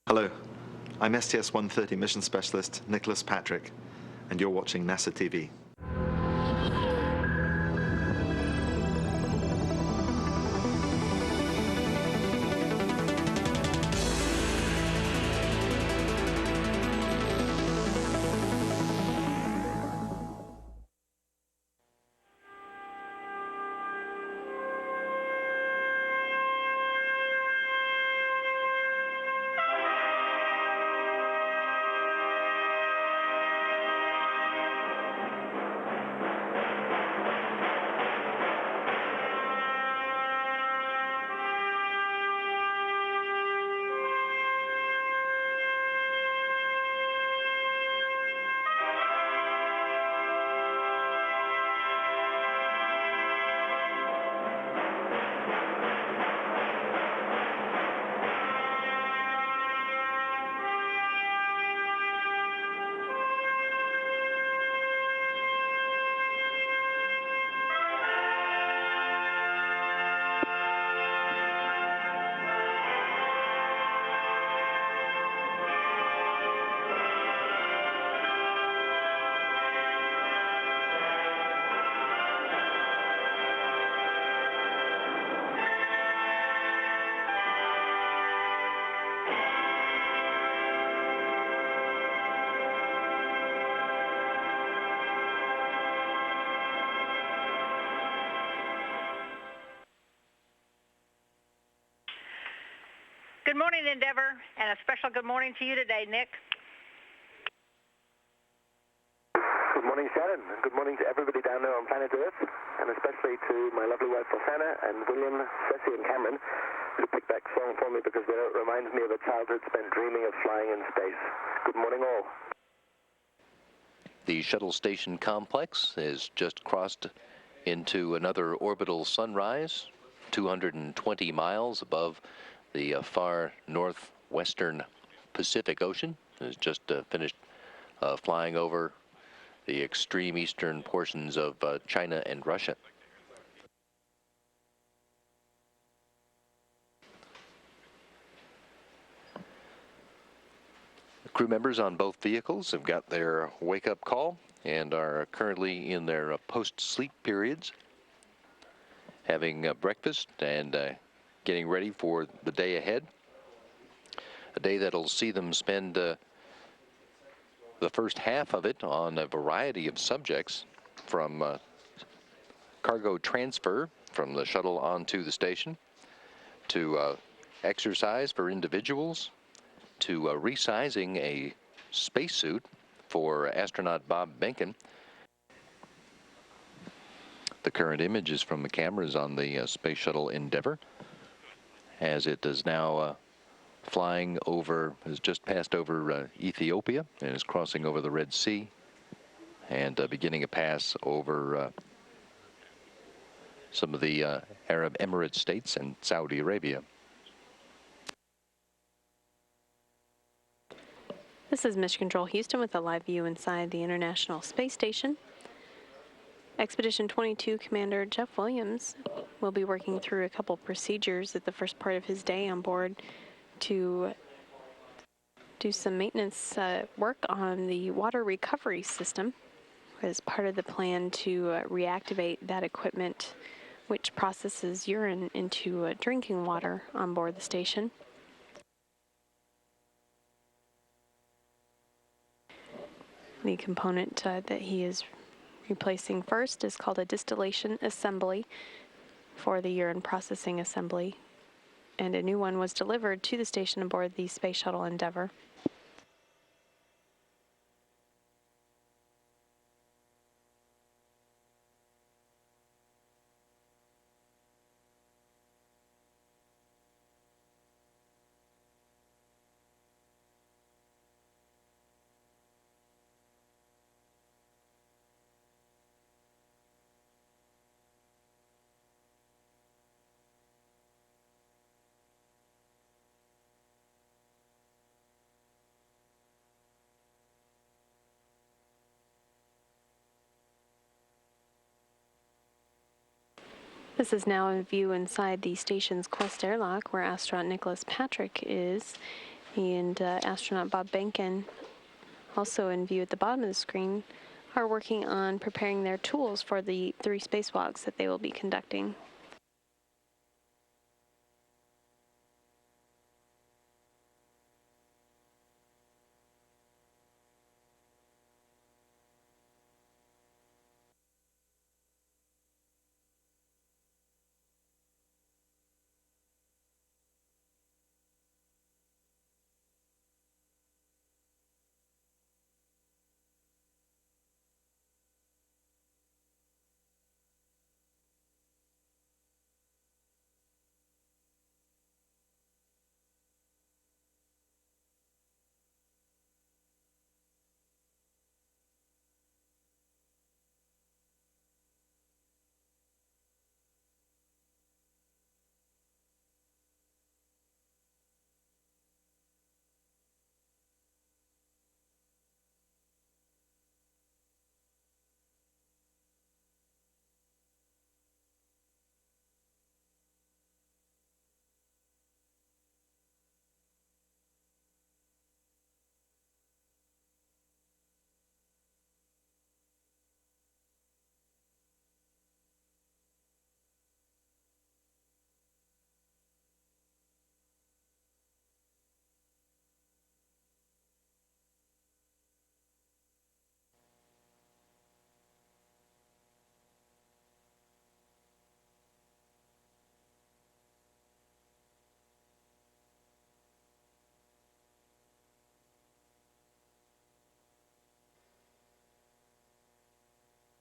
Hello, I'm STS-130 mission specialist Nicholas Patrick, and you're watching NASA TV. Good morning, Endeavour, and a special good morning to you today, Nick. Good morning, Sharon, and good morning to everybody down there on planet Earth, and especially to my lovely wife, Rosanna, and William, Ceci, and Cameron, who picked that song for me because it reminds me of a childhood spent dreaming of flying in space. Good morning, all. The shuttle station complex has just crossed into another orbital sunrise, 220 miles above the far northwestern Pacific Ocean. It has just finished flying over the extreme eastern portions of China and Russia. The crew members on both vehicles have got their wake-up call and are currently in their post-sleep periods, having breakfast and getting ready for the day ahead. A day that'll see them spend the first half of it on a variety of subjects, from cargo transfer from the shuttle onto the station, to exercise for individuals, to resizing a spacesuit for astronaut Bob Behnken. The current image is from the cameras on the Space Shuttle Endeavour, as it is now flying over, has just passed over Ethiopia and is crossing over the Red Sea and beginning a pass over some of the Arab Emirates states and Saudi Arabia. This is Mission Control Houston with a live view inside the International Space Station. Expedition 22 Commander Jeff Williams will be working through a couple procedures at the first part of his day on board to do some maintenance work on the water recovery system as part of the plan to reactivate that equipment which processes urine into drinking water on board the station. The component that he is replacing first is called a distillation assembly for the urine processing assembly, and a new one was delivered to the station aboard the Space Shuttle Endeavour. This is now a view inside the station's Quest airlock where astronaut Nicholas Patrick is, and astronaut Bob Behnken, also in view at the bottom of the screen, are working on preparing their tools for the 3 spacewalks that they will be conducting.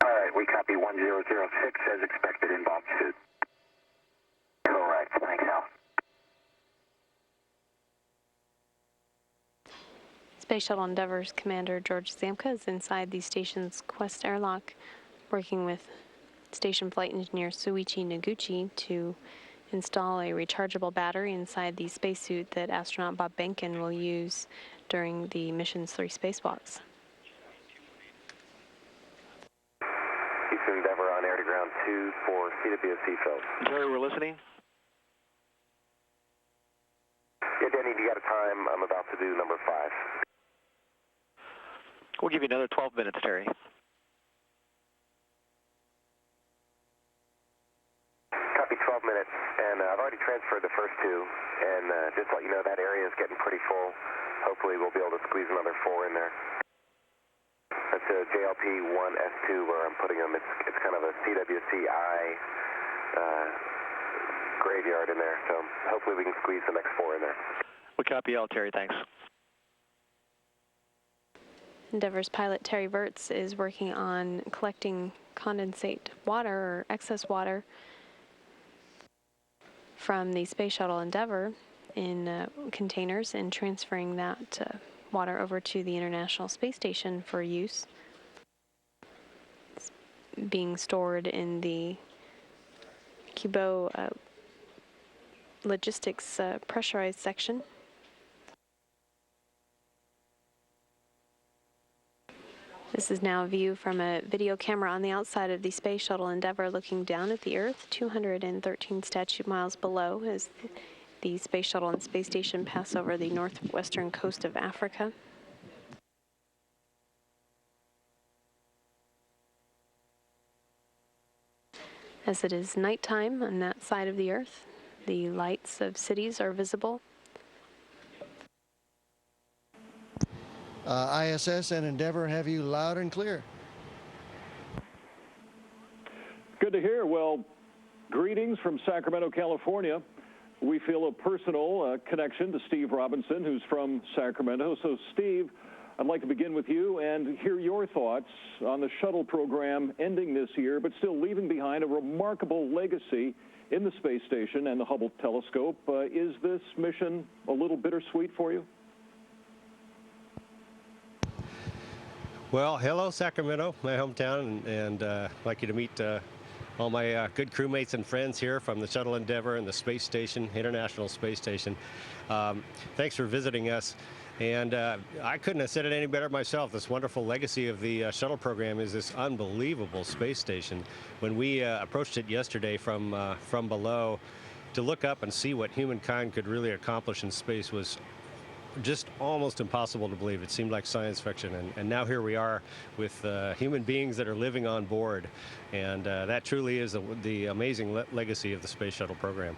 All right, we copy 1006 as expected in Bob's suit. Correct, thanks, Al. Space Shuttle Endeavour's Commander George Zamka is inside the station's Quest airlock, working with station flight engineer Suichi Noguchi to install a rechargeable battery inside the spacesuit that astronaut Bob Behnken will use during the mission's 3 spacewalks. Houston Endeavour on air to ground 2 for CWSC Phil. Jerry, we're listening. Yeah, Danny, do you got a time? I'm about to do number 5. We'll give you another 12 minutes, Terry. Copy 12 minutes, and I've already transferred the first 2, and just to let you know, that area is getting pretty full. Hopefully we'll be able to squeeze another 4 in there. That's a JLP 1S2 where I'm putting them. It's kind of a CWCI graveyard in there, so hopefully we can squeeze the next 4 in there. We copy all, Terry, thanks. Endeavour's pilot Terry Virts is working on collecting condensate water or excess water from the Space Shuttle Endeavour in containers and transferring that water over to the International Space Station for use. It's being stored in the Cubo logistics pressurized section. This is now a view from a video camera on the outside of the Space Shuttle Endeavour looking down at the Earth, 213 statute miles below as the Space Shuttle and Space Station pass over the northwestern coast of Africa. As it is nighttime on that side of the Earth, the lights of cities are visible. ISS and Endeavour have you loud and clear. Good to hear. Well, greetings from Sacramento, California. We feel a personal connection to Steve Robinson, who's from Sacramento. So, Steve, I'd like to begin with you and hear your thoughts on the shuttle program ending this year, but still leaving behind a remarkable legacy in the space station and the Hubble telescope. Is this mission a little bittersweet for you? Well, hello, Sacramento, my hometown, and I'd like you to meet all my good crewmates and friends here from the Shuttle Endeavour and the Space Station, International Space Station. Thanks for visiting us. And I couldn't have said it any better myself. This wonderful legacy of the shuttle program is this unbelievable space station. When we approached it yesterday from below, to look up and see what humankind could really accomplish in space was just almost impossible to believe. It seemed like science fiction, and now here we are with human beings that are living on board, and that truly is the amazing legacy of the Space Shuttle program.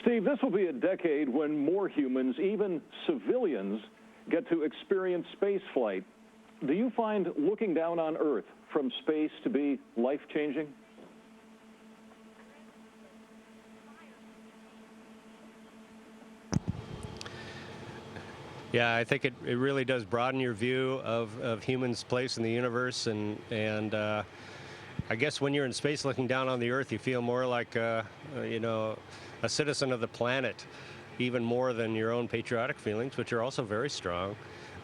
Steve, this will be a decade when more humans, even civilians, get to experience space flight. Do you find looking down on Earth from space to be life-changing? Yeah, I think it really does broaden your view of humans' place in the universe, and I guess when you're in space looking down on the Earth, you feel more like you know, a citizen of the planet, even more than your own patriotic feelings, which are also very strong.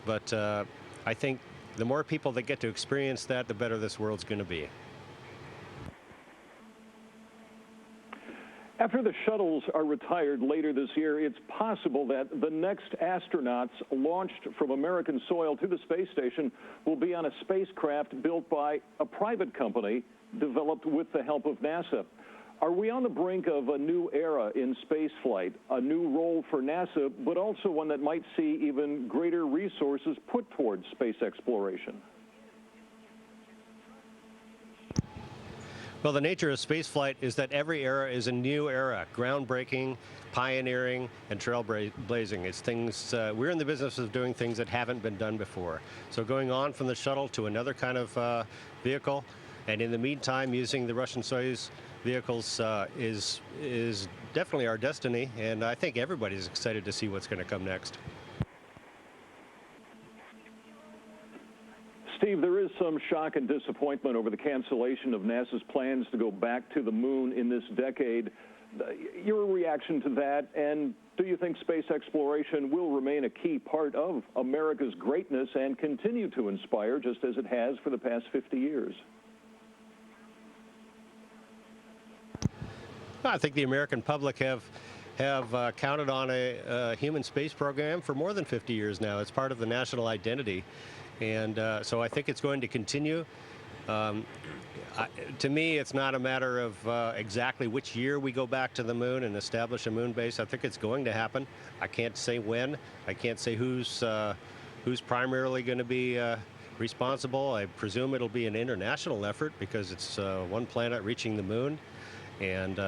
But I think the more people that get to experience that, the better this world's going to be. After the shuttles are retired later this year, it's possible that the next astronauts launched from American soil to the space station will be on a spacecraft built by a private company developed with the help of NASA. Are we on the brink of a new era in space flight, a new role for NASA, but also one that might see even greater resources put towards space exploration? Well, the nature of spaceflight is that every era is a new era, groundbreaking, pioneering, and trailblazing. It's things, we're in the business of doing things that haven't been done before. So going on from the shuttle to another kind of vehicle, and in the meantime, using the Russian Soyuz vehicles is definitely our destiny, and I think everybody's excited to see what's going to come next. Steve, there is some shock and disappointment over the cancellation of NASA's plans to go back to the moon in this decade. Your reaction to that, and do you think space exploration will remain a key part of America's greatness and continue to inspire just as it has for the past 50 years? I think the American public have counted on a human space program for more than 50 years now. It's part of the national identity, and so I think it's going to continue. To me, it's not a matter of exactly which year we go back to the moon and establish a moon base. I think it's going to happen. I can't say when. I can't say who's primarily going to be responsible. I presume it'll be an international effort because it's one planet reaching the moon. And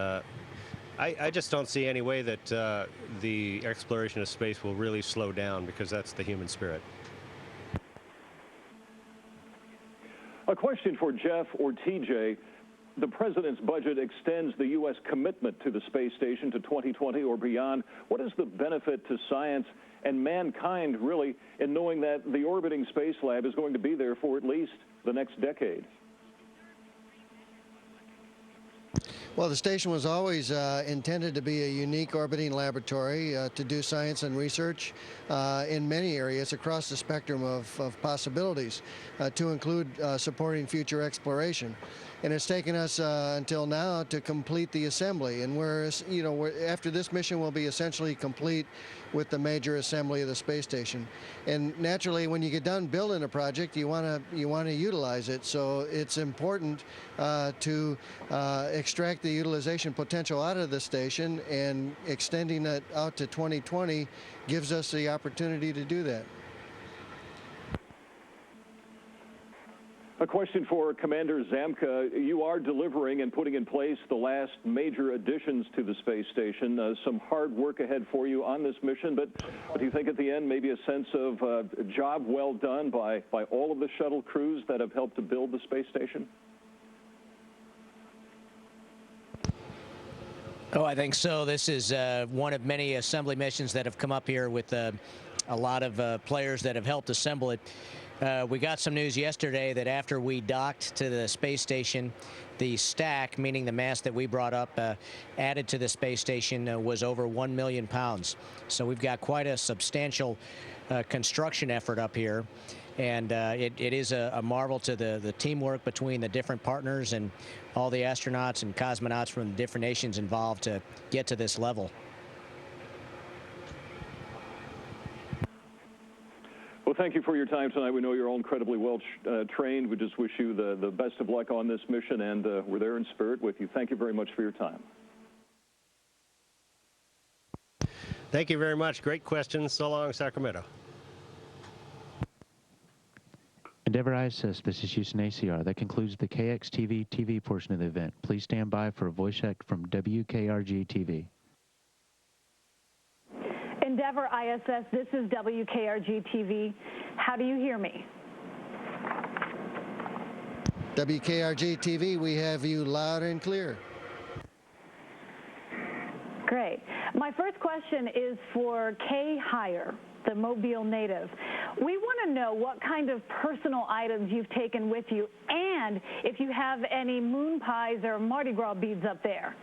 I just don't see any way that the exploration of space will really slow down, because that's the human spirit. A question for Jeff or TJ. The president's budget extends the U.S. commitment to the space station to 2020 or beyond. What is the benefit to science and mankind, really, in knowing that the orbiting space lab is going to be there for at least the next decade? Well, the station was always intended to be a unique orbiting laboratory to do science and research in many areas across the spectrum of possibilities, to include supporting future exploration. And it's taken us until now to complete the assembly. And after this mission, we'll be essentially complete with the major assembly of the space station. And naturally, when you get done building a project, you want to utilize it. So it's important to extract the utilization potential out of the station, and extending it out to 2020 gives us the opportunity to do that. A question for Commander Zamka. You are delivering and putting in place the last major additions to the space station. Some hard work ahead for you on this mission, but do you think at the end maybe a sense of a job well done by all of the shuttle crews that have helped to build the space station? Oh, I think so. This is one of many assembly missions that have come up here with a lot of players that have helped assemble it. We got some news yesterday that after we docked to the space station, the stack, meaning the mass that we brought up, added to the space station, was over 1 million pounds. So we've got quite a substantial construction effort up here. And it is a marvel to the teamwork between the different partners and all the astronauts and cosmonauts from different nations involved to get to this level. Well, thank you for your time tonight. We know you're all incredibly well trained. We just wish you the best of luck on this mission, and we're there in spirit with you. Thank you very much for your time. Thank you very much. Great questions. So long, Sacramento. Endeavour ISS, this is Houston ACR. That concludes the KXTV TV portion of the event. Please stand by for a voice check from WKRG TV. Endeavour ISS, this is WKRG TV. How do you hear me? WKRG TV, we have you loud and clear. Great. My first question is for Kay Heyer, the Mobile native. We want to know what kind of personal items you've taken with you and if you have any moon pies or Mardi Gras beads up there.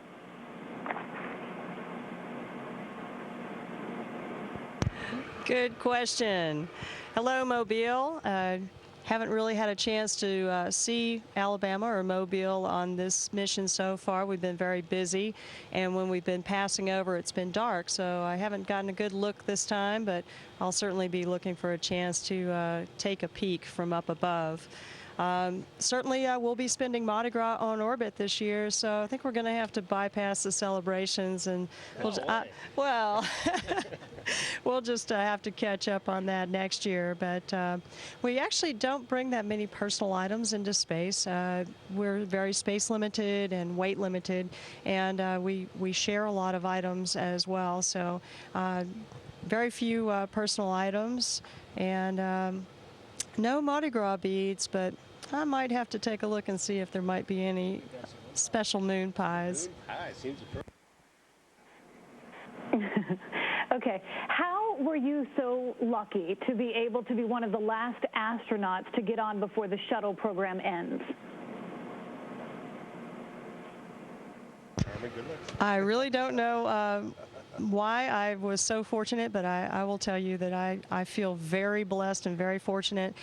Good question. Hello, Mobile. Haven't really had a chance to see Alabama or Mobile on this mission so far. We've been very busy, and when we've been passing over, it's been dark, so I haven't gotten a good look this time, but I'll certainly be looking for a chance to take a peek from up above. Certainly, we'll be spending Mardi Gras on orbit this year, so I think we're going to have to bypass the celebrations, and well, we'll just have to catch up on that next year. But we actually don't bring that many personal items into space. We're very space limited and weight limited, and we share a lot of items as well. So very few personal items, and no Mardi Gras beads, but I might have to take a look and see if there might be any special moon pies. Moon pie seems Okay. How were you so lucky to be able to be one of the last astronauts to get on before the shuttle program ends? I really don't know why I was so fortunate, but I will tell you that I feel very blessed and very fortunate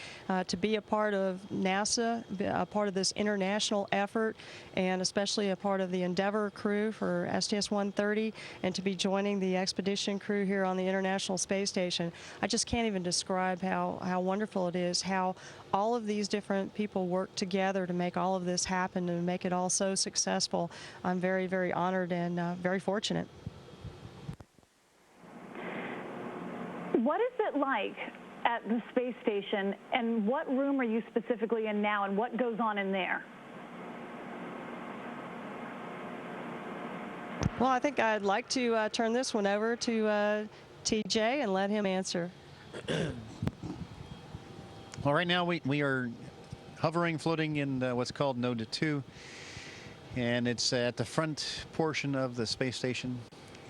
to be a part of NASA, a part of this international effort, and especially a part of the Endeavour crew for STS-130, and to be joining the expedition crew here on the International Space Station. I just can't even describe how wonderful it is, how all of these different people work together to make all of this happen and make it all so successful. I'm very, very honored and very fortunate. What is it like at the space station, and what room are you specifically in now, and what goes on in there? Well, I think I'd like to turn this one over to TJ and let him answer. Well, right now we are hovering, floating in what's called Node 2, and it's at the front portion of the space station.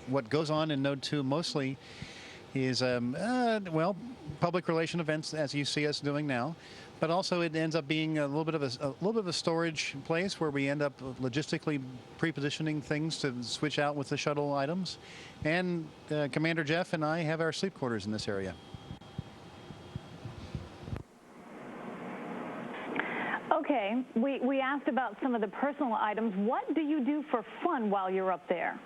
What goes on in Node 2 mostly is, well, public relation events, as you see us doing now, but also it ends up being a little bit of a storage place where we end up logistically pre-positioning things to switch out with the shuttle items. And Commander Jeff and I have our sleep quarters in this area. Okay, we asked about some of the personal items. What do you do for fun while you're up there?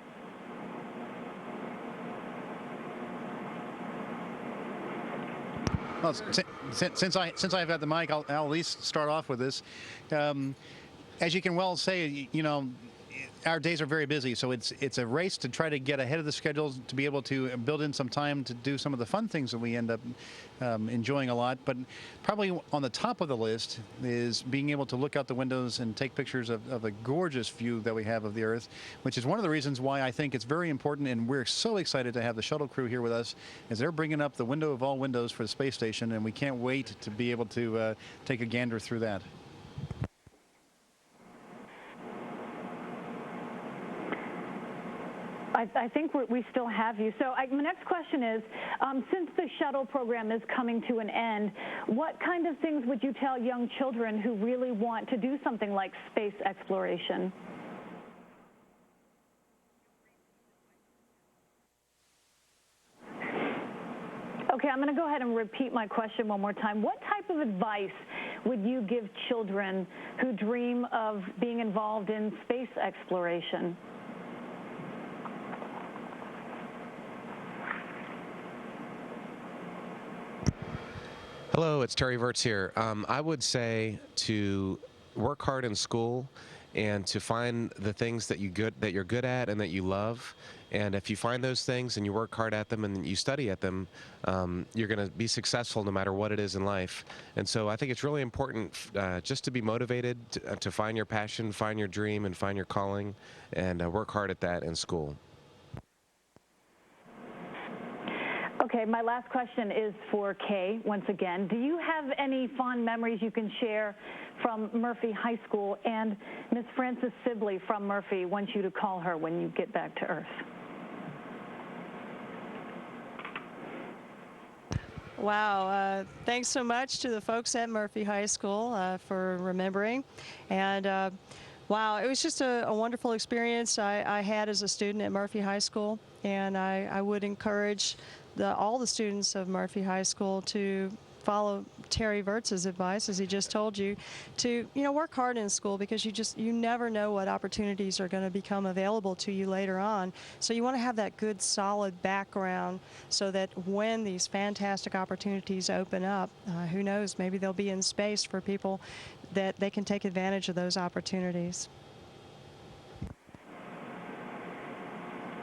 Well, since I've got the mic, I'll at least start off with this. As you can well say, you know, our days are very busy, so it's a race to try to get ahead of the schedule to be able to build in some time to do some of the fun things that we end up enjoying a lot. But probably on the top of the list is being able to look out the windows and take pictures of a gorgeous view that we have of the Earth, which is one of the reasons why I think it's very important, and we're so excited to have the shuttle crew here with us, as they're bringing up the window of all windows for the space station, and we can't wait to be able to take a gander through that. I think we still have you. So my next question is, since the shuttle program is coming to an end, what kind of things would you tell young children who really want to do something like space exploration? Okay, I'm going to go ahead and repeat my question one more time. What type of advice would you give children who dream of being involved in space exploration? Hello, it's Terry Virts here. I would say to work hard in school and to find the things that you're good at and that you love. And if you find those things and you work hard at them and you study at them, you're going to be successful no matter what it is in life. And so I think it's really important just to be motivated, to find your passion, find your dream, and find your calling, and work hard at that in school. Okay, my last question is for Kay, once again. Do you have any fond memories you can share from Murphy High School? And Miss Frances Sibley from Murphy wants you to call her when you get back to Earth. Wow, thanks so much to the folks at Murphy High School for remembering. And wow, it was just a wonderful experience I had as a student at Murphy High School. And I would encourage all the students of Murphy High School to follow Terry Wirtz's advice, as he just told you, to work hard in school, because you never know what opportunities are going to become available to you later on. So you want to have that good solid background so that when these fantastic opportunities open up, who knows, maybe they'll be in space for people that they can take advantage of those opportunities.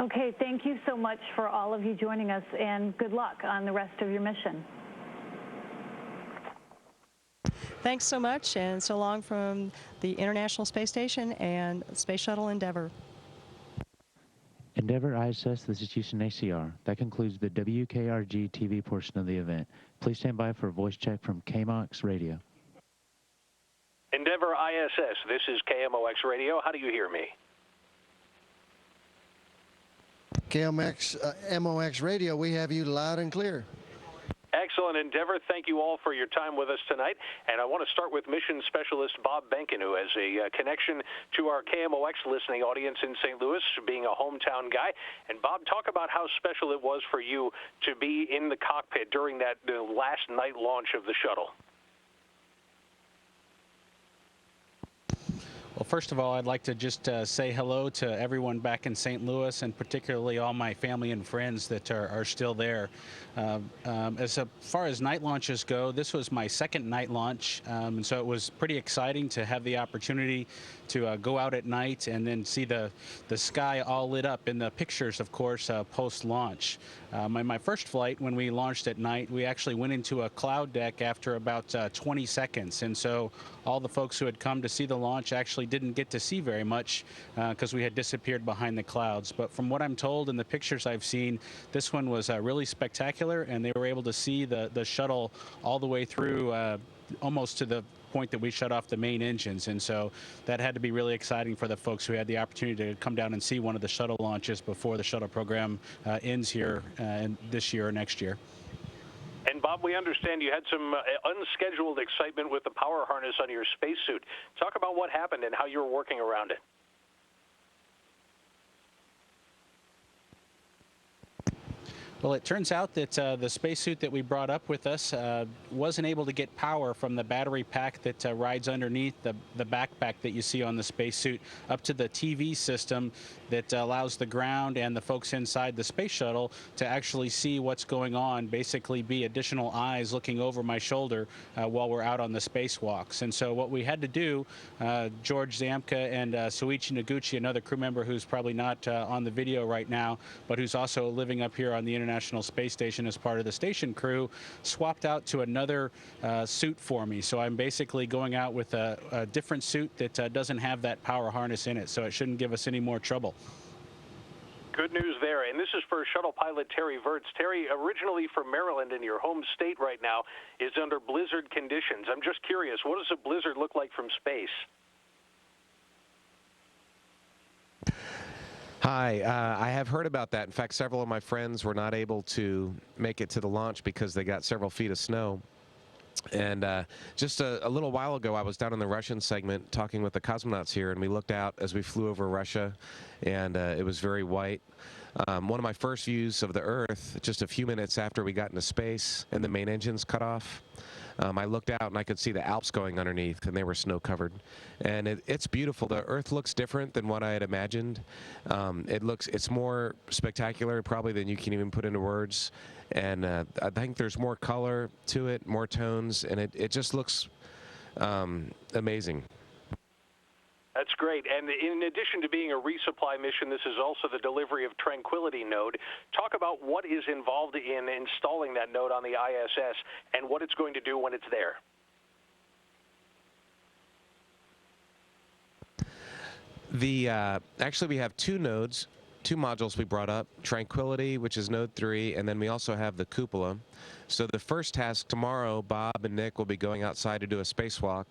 Okay, thank you so much for all of you joining us, and good luck on the rest of your mission. Thanks so much, and so long from the International Space Station and Space Shuttle Endeavour. Endeavour ISS, this is Houston ACR. That concludes the WKRG TV portion of the event. Please stand by for a voice check from KMOX Radio. Endeavour ISS, this is KMOX Radio. How do you hear me? MOX Radio, we have you loud and clear. Excellent, Endeavour. Thank you all for your time with us tonight. And I want to start with Mission Specialist Bob Benkin, who has a connection to our KMOX listening audience in St. Louis, being a hometown guy. And Bob, talk about how special it was for you to be in the cockpit during that last night launch of the shuttle. Well, first of all, I'd like to just say hello to everyone back in St. Louis, and particularly all my family and friends that are still there. As far as night launches go, this was my second night launch, and so it was pretty exciting to have the opportunity to go out at night and then see the sky all lit up in the pictures, of course, post-launch. My first flight, when we launched at night, we actually went into a cloud deck after about 20 seconds, and so all the folks who had come to see the launch actually didn't get to see very much because we had disappeared behind the clouds. But from what I'm told in the pictures I've seen, this one was really spectacular, and they were able to see the shuttle all the way through almost to the point that we shut off the main engines. And so that had to be really exciting for the folks who had the opportunity to come down and see one of the shuttle launches before the shuttle program ends here this year or next year. And Bob, we understand you had some unscheduled excitement with the power harness on your spacesuit. Talk about what happened and how you were working around it. Well, it turns out that the spacesuit that we brought up with us wasn't able to get power from the battery pack that rides underneath the backpack that you see on the spacesuit up to the TV system that allows the ground and the folks inside the space shuttle to actually see what's going on, basically be additional eyes looking over my shoulder while we're out on the spacewalks. And so what we had to do, George Zamka and Soichi Noguchi, another crew member who's probably not on the video right now, but who's also living up here on the International Space Station as part of the station crew, swapped out to another suit for me. So I'm basically going out with a different suit that doesn't have that power harness in it, so it shouldn't give us any more trouble. Good news there. And this is for shuttle pilot Terry Wirtz. Terry, originally from Maryland and your home state right now is under blizzard conditions. I'm just curious, what does a blizzard look like from space? Hi, I have heard about that. In fact, several of my friends were not able to make it to the launch because they got several feet of snow. And just a little while ago, I was down in the Russian segment talking with the cosmonauts here, and we looked out as we flew over Russia, and it was very white. One of my first views of the Earth, just a few minutes after we got into space and the main engines cut off, I looked out and I could see the Alps going underneath, and they were snow-covered. And it's beautiful. The Earth looks different than what I had imagined. It's more spectacular probably than you can even put into words. And I think there's more color to it, more tones, and it just looks amazing. That's great. And in addition to being a resupply mission, this is also the delivery of Tranquility node. Talk about what is involved in installing that node on the ISS and what it's going to do when it's there. Actually, we have two nodes, two modules we brought up, Tranquility, which is node 3, and then we also have the cupola. So the first task tomorrow, Bob and Nick will be going outside to do a spacewalk,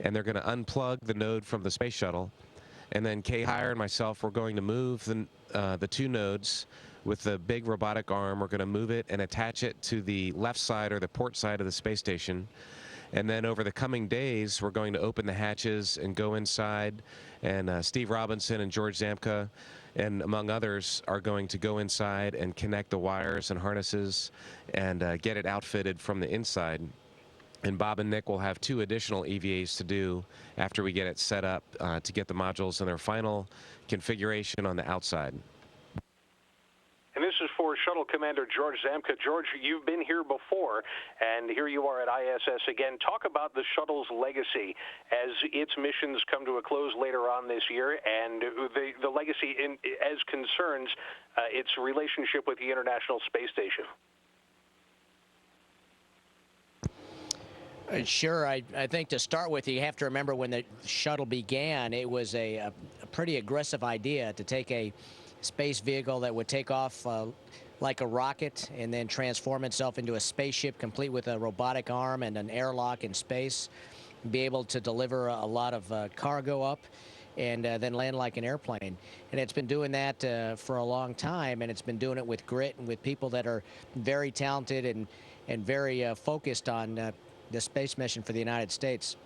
and they're going to unplug the node from the space shuttle. And then Kay Heyer and myself, we're going to move the two nodes with the big robotic arm. We're going to move it and attach it to the left side or the port side of the space station. And then over the coming days, we're going to open the hatches and go inside. And Steve Robinson and George Zamka, and among others, are going to go inside and connect the wires and harnesses and get it outfitted from the inside. And Bob and Nick will have 2 additional EVAs to do after we get it set up to get the modules in their final configuration on the outside. And this is for Shuttle Commander George Zamka. George, you've been here before, and here you are at ISS again. Talk about the shuttle's legacy as its missions come to a close later on this year, and the legacy as concerns its relationship with the International Space Station. Sure. I think to start with, you have to remember when the shuttle began, it was a pretty aggressive idea to take a space vehicle that would take off like a rocket and then transform itself into a spaceship complete with a robotic arm and an airlock in space, be able to deliver a lot of cargo up and then land like an airplane. And it's been doing that for a long time, and it's been doing it with grit and with people that are very talented and very focused on the space mission for the United States.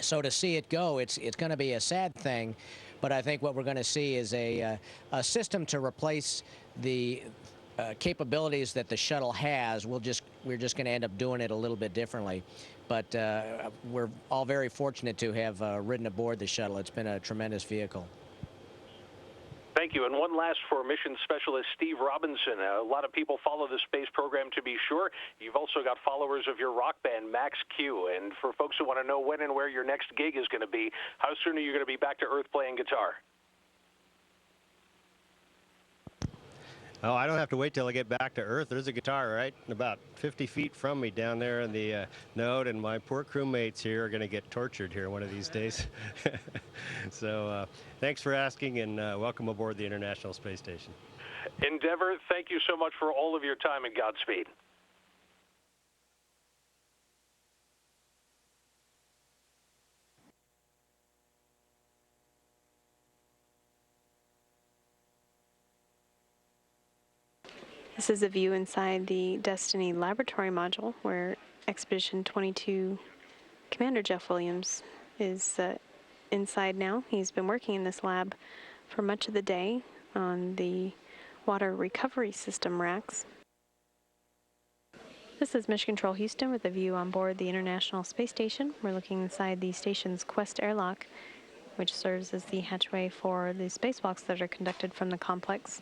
So to see it go, it's going to be a sad thing, but I think what we're going to see is a system to replace the capabilities that the shuttle has. We're just going to end up doing it a little bit differently. But we're all very fortunate to have ridden aboard the shuttle. It's been a tremendous vehicle. Thank you. And one last for Mission Specialist Steve Robinson. A lot of people follow the space program, to be sure. You've also got followers of your rock band, Max Q. And for folks who want to know when and where your next gig is going to be, how soon are you going to be back to Earth playing guitar? Oh, I don't have to wait till I get back to Earth. There's a guitar right about 50 feet from me down there in the node, and my poor crewmates here are going to get tortured here one of these days. So thanks for asking, and welcome aboard the International Space Station. Endeavour, thank you so much for all of your time, and Godspeed. This is a view inside the Destiny Laboratory module where Expedition 22 Commander Jeff Williams is inside now. He's been working in this lab for much of the day on the water recovery system racks. This is Mission Control Houston with a view on board the International Space Station. We're looking inside the station's Quest airlock, which serves as the hatchway for the spacewalks that are conducted from the complex.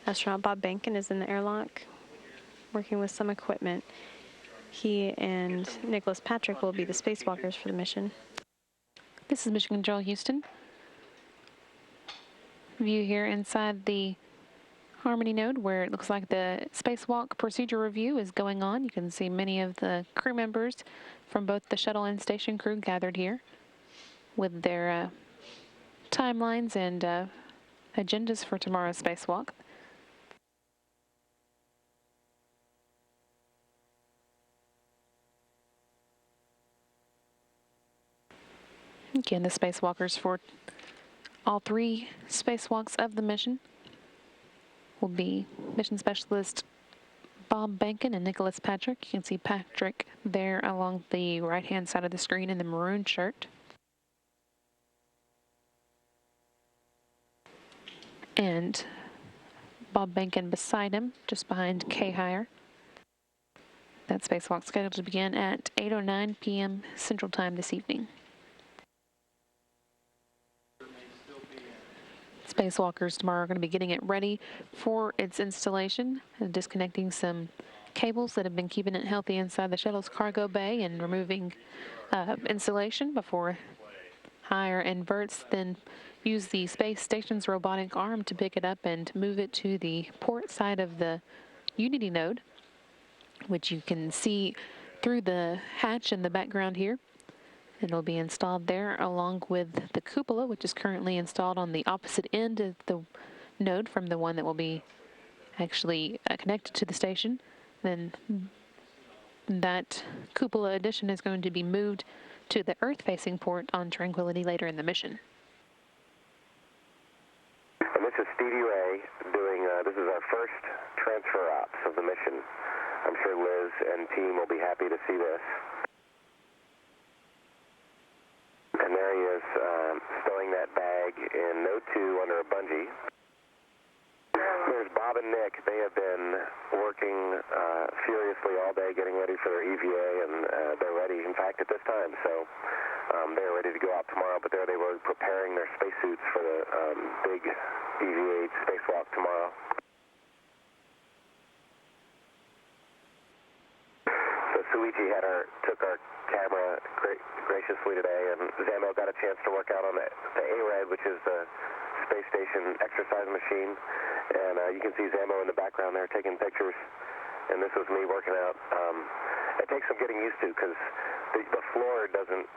Astronaut Bob Behnken is in the airlock working with some equipment. He and Nicholas Patrick will be the spacewalkers for the mission. This is Mission Control Houston. View here inside the Harmony node where it looks like the spacewalk procedure review is going on. You can see many of the crew members from both the shuttle and station crew gathered here with their timelines and agendas for tomorrow's spacewalk. Again, the spacewalkers for all 3 spacewalks of the mission will be Mission Specialist Bob Behnken and Nicholas Patrick. You can see Patrick there along the right-hand side of the screen in the maroon shirt. And Bob Behnken beside him, just behind Kay Heyer. That spacewalk scheduled to begin at 8:09 p.m. Central Time this evening. Spacewalkers tomorrow are going to be getting it ready for its installation and disconnecting some cables that have been keeping it healthy inside the shuttle's cargo bay and removing insulation before Higher inverts, then use the space station's robotic arm to pick it up and move it to the port side of the Unity node, which you can see through the hatch in the background here. It'll be installed there along with the cupola, which is currently installed on the opposite end of the node from the one that will be actually connected to the station. Then that cupola addition is going to be moved to the Earth-facing port on Tranquility later in the mission. And this is Stevie Ray doing, this is our first transfer ops of the mission. I'm sure Liz and team will be happy to see this. And there he is, stowing that bag in Node 2 under a bungee. There's Bob and Nick. They have been working furiously all day getting ready for their EVA, and they're ready, in fact, at this time. So they're ready to go out tomorrow, but there they were preparing their spacesuits for the big EVA spacewalk tomorrow. So Suichi took our camera graciously today, and Zamo got a chance to work out on the ARED, which is the space station exercise machine. And you can see Zamo in the background there taking pictures. And this was me working out. It takes some getting used to because the floor doesn't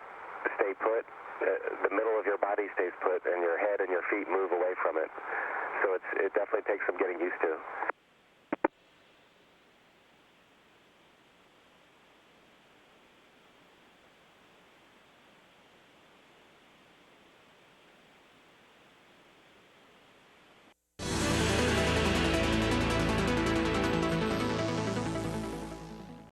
stay put. The middle of your body stays put, and your head and your feet move away from it. So it definitely takes some getting used to.